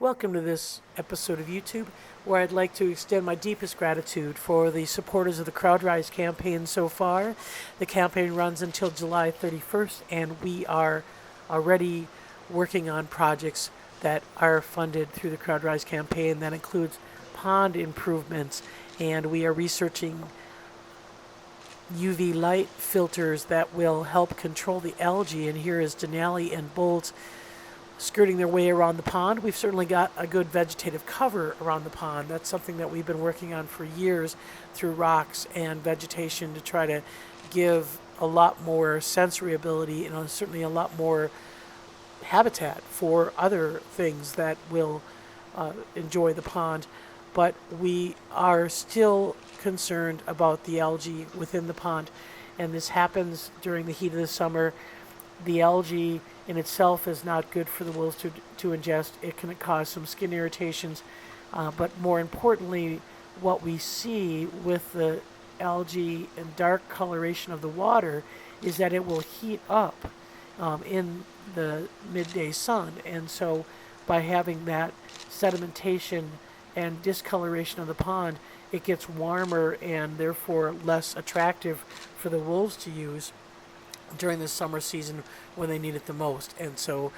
Welcome to this episode of YouTube, where I'd like to extend my deepest gratitude for the supporters of the CrowdRise campaign so far. The campaign runs until July 31st, and we are already working on projects that are funded through the CrowdRise campaign. That includes pond improvements, and we are researching UV light filters that will help control the algae. And here is Denali and Bolt skirting their way around the pond. We've certainly got a good vegetative cover around the pond. That's something that we've been working on for years through rocks and vegetation to try to give a lot more sensory ability and certainly a lot more habitat for other things that will enjoy the pond. But we are still concerned about the algae within the pond, and this happens during the heat of the summer. The algae in itself is not good for the wolves to ingest. It can cause some skin irritations, but more importantly, what we see with the algae and dark coloration of the water is that it will heat up in the midday sun. And so by having that sedimentation and discoloration of the pond, it gets warmer and therefore less attractive for the wolves to use during the summer season when they need it the most. And so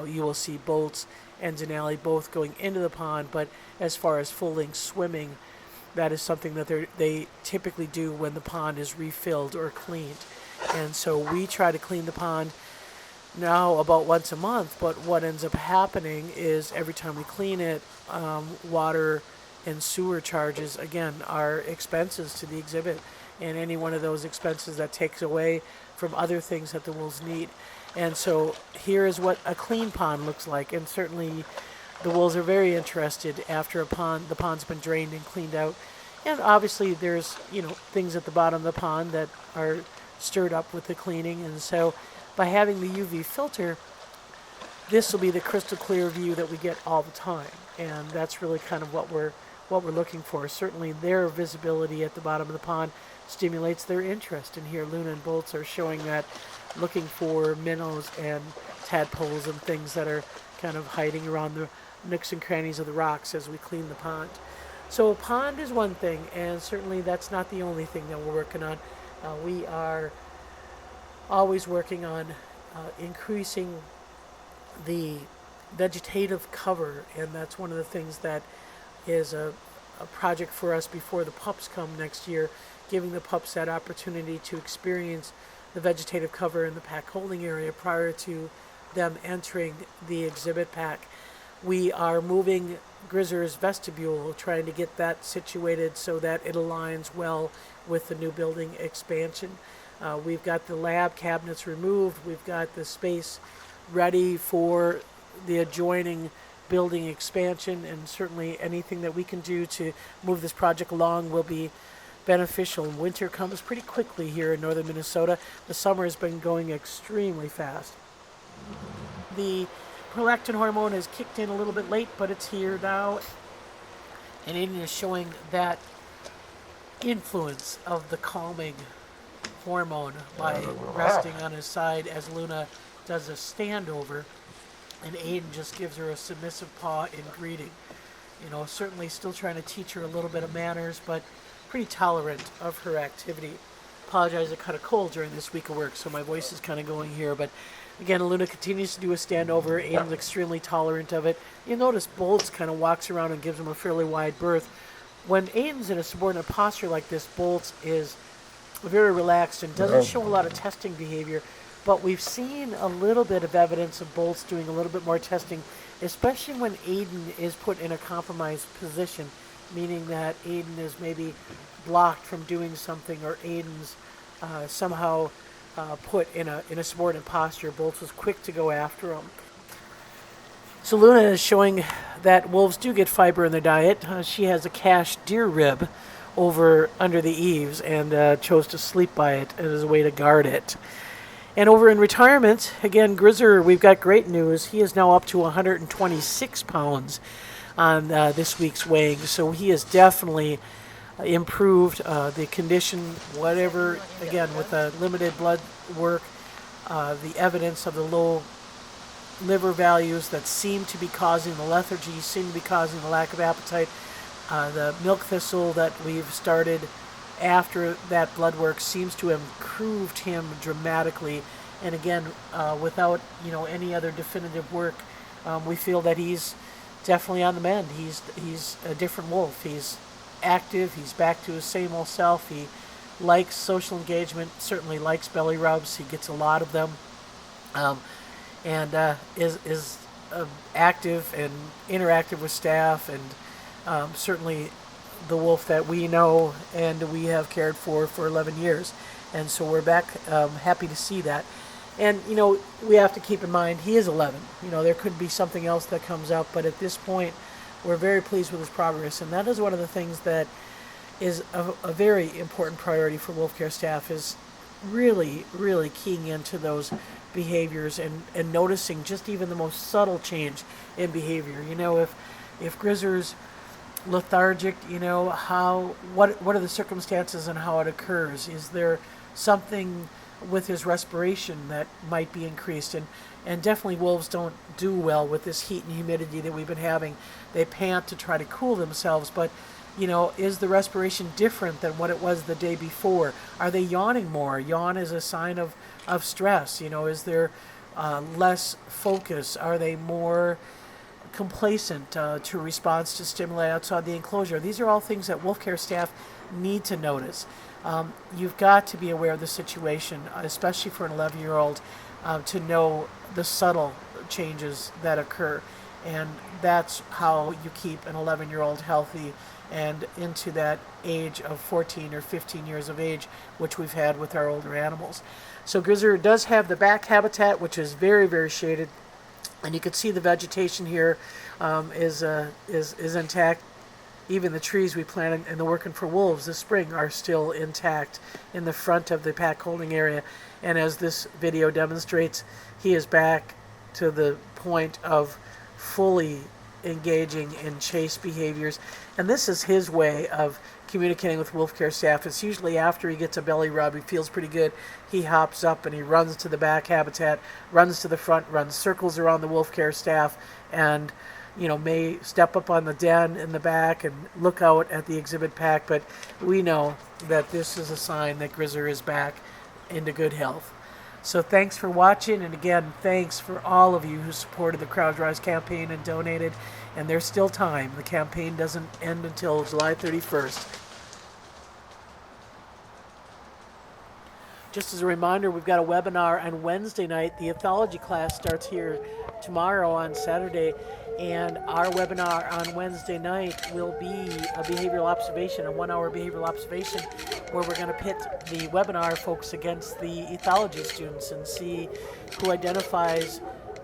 you will see Bolts and Denali both going into the pond, but as far as full-length swimming, that is something that they typically do when the pond is refilled or cleaned. And so we try to clean the pond now about once a month, but what ends up happening is every time we clean it, water and sewer charges, again, are expenses to the exhibit. And any one of those expenses that takes away from other things that the wolves need. And so here is what a clean pond looks like. And certainly the wolves are very interested after the pond's been drained and cleaned out. And obviously there's, things at the bottom of the pond that are stirred up with the cleaning. And so by having the UV filter, this will be the crystal clear view that we get all the time. And that's really kind of what we're looking for. Certainly their visibility at the bottom of the pond stimulates their interest. And here Luna and Bolts are showing that, looking for minnows and tadpoles and things that are kind of hiding around the nooks and crannies of the rocks as we clean the pond. So a pond is one thing, and certainly that's not the only thing that we're working on. We are always working on increasing the vegetative cover, and that's one of the things that is a project for us before the pups come next year, giving the pups that opportunity to experience the vegetative cover in the pack holding area prior to them entering the exhibit pack. We are moving Grizzer's vestibule, trying to get that situated so that it aligns well with the new building expansion. We've got the lab cabinets removed. We've got the space ready for the adjoining building expansion, and certainly anything that we can do to move this project along will be beneficial. Winter comes pretty quickly here in northern Minnesota. The summer has been going extremely fast. The prolactin hormone has kicked in a little bit late, but it's here now, and Aiden is showing that influence of the calming hormone by resting on his side as Luna does a standover, and Aiden just gives her a submissive paw in greeting. Certainly still trying to teach her a little bit of manners, but pretty tolerant of her activity. Apologize, I caught a cold during this week of work, so my voice is kind of going here. But again, Luna continues to do a standover. Aiden's extremely tolerant of it. You'll notice Bolts kind of walks around and gives him a fairly wide berth. When Aiden's in a subordinate posture like this, Bolts is very relaxed and doesn't show a lot of testing behavior. But we've seen a little bit of evidence of Bolts doing a little bit more testing, especially when Aiden is put in a compromised position, meaning that Aiden is maybe blocked from doing something, or Aiden's somehow put in a subordinate posture. Bolts was quick to go after him. So Luna is showing that wolves do get fiber in their diet. She has a cached deer rib over under the eaves and chose to sleep by it as a way to guard it. And over in retirement, again, Grizzer, we've got great news. He is now up to 126 pounds on this week's weighing. So he has definitely improved the condition, whatever, again, with the limited blood work, the evidence of the low liver values that seem to be causing the lethargy, seem to be causing the lack of appetite. The milk thistle that we've started after that blood work seems to have improved him dramatically. And again, without any other definitive work, we feel that he's definitely on the mend. He's a different wolf. He's active. He's back to his same old self. He likes social engagement. Certainly likes belly rubs. He gets a lot of them, and is active and interactive with staff, and certainly the wolf that we know and we have cared for 11 years. And so we're back, happy to see that. And, we have to keep in mind, he is 11. There could be something else that comes up, but at this point, we're very pleased with his progress. And that is one of the things that is a very important priority for wolf care staff, is really, really keying into those behaviors and noticing just even the most subtle change in behavior. If Grizzer's lethargic, what are the circumstances and how it occurs? Is there something with his respiration that might be increased? And definitely wolves don't do well with this heat and humidity that we've been having. They pant to try to cool themselves, but is the respiration different than what it was the day before? Are they yawning more? Yawn is a sign of stress. Is there less focus? Are they more complacent to response to stimuli outside the enclosure? These are all things that wolf care staff need to notice. You've got to be aware of the situation, especially for an 11-year-old, to know the subtle changes that occur. And that's how you keep an 11-year-old healthy and into that age of 14 or 15 years of age, which we've had with our older animals. So Grizzer does have the back habitat, which is very, very shaded. And you can see the vegetation here is intact. Even the trees we planted in the Working for Wolves this spring are still intact in the front of the pack holding area. And as this video demonstrates, he is back to the point of fully engaging in chase behaviors. And this is his way of communicating with wolf care staff. It's usually after he gets a belly rub, he feels pretty good, he hops up and he runs to the back habitat, runs to the front, runs circles around the wolf care staff, and may step up on the den in the back and look out at the exhibit pack. But we know that this is a sign that Grizzer is back into good health. So thanks for watching, and again, thanks for all of you who supported the CrowdRise campaign and donated. And there's still time. The campaign doesn't end until July 31st. Just as a reminder, we've got a webinar on Wednesday night. The ethology class starts here tomorrow on Saturday, and our webinar on Wednesday night will be a behavioral observation, a 1-hour behavioral observation, where we're going to pit the webinar folks against the ethology students and see who identifies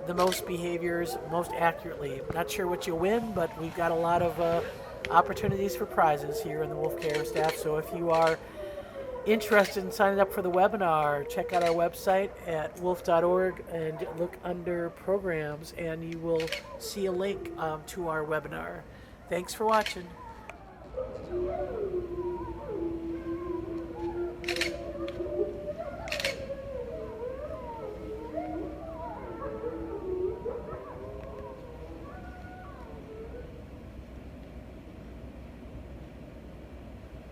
the most behaviors most accurately. Not sure what you'll win, but we've got a lot of opportunities for prizes here in the wolf care staff. So if you are interested in signing up for the webinar, check out our website at wolf.org and look under programs, and you will see a link to our webinar. Thanks for watching.